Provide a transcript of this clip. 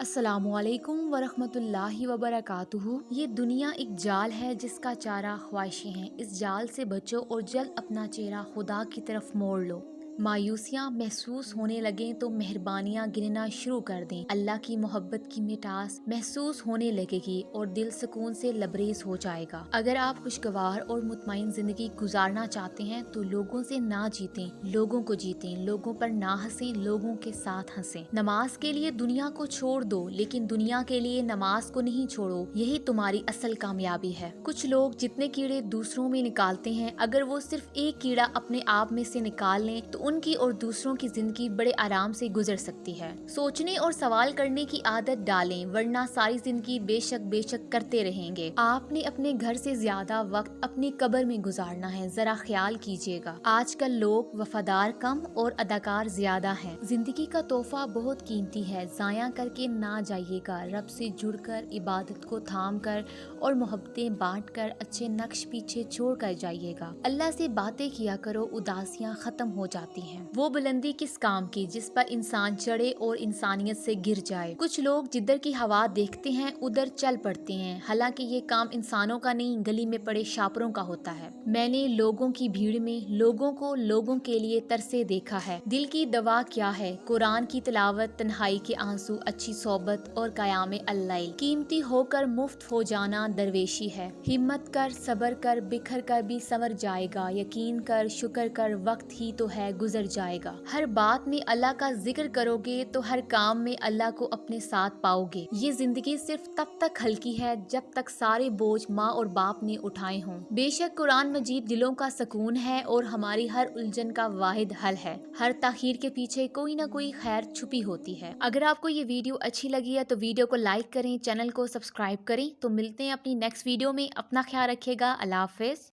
अस्सलामु अलैकुम वरहमतुल्लाहि वबरकातुहू। ये दुनिया एक जाल है जिसका चारा ख्वाहिशें हैं। इस जाल से बचो और जल्द अपना चेहरा खुदा की तरफ मोड़ लो। मायूसियाँ महसूस होने लगें तो मेहरबानियाँ गिनना शुरू कर दें। अल्लाह की मोहब्बत की मिठास महसूस होने लगेगी और दिल सुकून से लबरेज हो जाएगा। अगर आप खुशगवार और मुतमईन जिंदगी गुजारना चाहते हैं तो लोगों से ना जीतें, लोगों को जीतें। लोगों पर ना हंसें, लोगों के साथ हंसें। नमाज के लिए दुनिया को छोड़ दो, लेकिन दुनिया के लिए नमाज को नहीं छोड़ो। यही तुम्हारी असल कामयाबी है। कुछ लोग जितने कीड़े दूसरों में निकालते हैं, अगर वो सिर्फ एक कीड़ा अपने आप में से निकाल लें तो उनकी और दूसरों की जिंदगी बड़े आराम से गुजर सकती है। सोचने और सवाल करने की आदत डालें, वरना सारी जिंदगी बेशक करते रहेंगे। आपने अपने घर से ज्यादा वक्त अपनी कब्र में गुजारना है, जरा ख्याल कीजिएगा। आजकल लोग वफादार कम और अदाकार ज्यादा हैं। जिंदगी का तोहफा बहुत कीमती है, जाया करके ना जाइएगा। रब से जुड़कर, इबादत को थाम कर और मोहब्बतें बांट कर अच्छे नक्श पीछे छोड़ कर जाइएगा। अल्लाह से बातें किया करो, उदासियाँ खत्म हो जाती हैं। वो बुलंदी किस काम की जिस पर इंसान चढ़े और इंसानियत से गिर जाए। कुछ लोग जिधर की हवा देखते हैं उधर चल पड़ते हैं, हालांकि ये काम इंसानों का नहीं, गली में पड़े शापरों का होता है। मैंने लोगों की भीड़ में लोगों को लोगों के लिए तरसे देखा है। दिल की दवा क्या है? कुरान की तिलावत, तन्हाई के आंसू, अच्छी सोबत और कयाम अल्लाइल। कीमती होकर मुफ्त हो जाना दरवेशी है। हिम्मत कर, सब्र कर, बिखर कर भी संवर जाएगा। यकीन कर, शुक्र कर, वक्त ही तो है, गुजर जाएगा। हर बात में अल्लाह का जिक्र करोगे तो हर काम में अल्लाह को अपने साथ पाओगे। ये जिंदगी सिर्फ तब तक हल्की है जब तक सारे बोझ माँ और बाप ने उठाए हों। बेशक कुरान मजीद दिलों का सुकून है और हमारी हर उलझन का वाहिद हल है। हर ताखीर के पीछे कोई ना कोई खैर छुपी होती है। अगर आपको ये वीडियो अच्छी लगी है तो वीडियो को लाइक करें, चैनल को सब्सक्राइब करें। तो मिलते हैं अपनी नेक्स्ट वीडियो में। अपना ख्याल रखिएगा। अल्लाह हाफिज।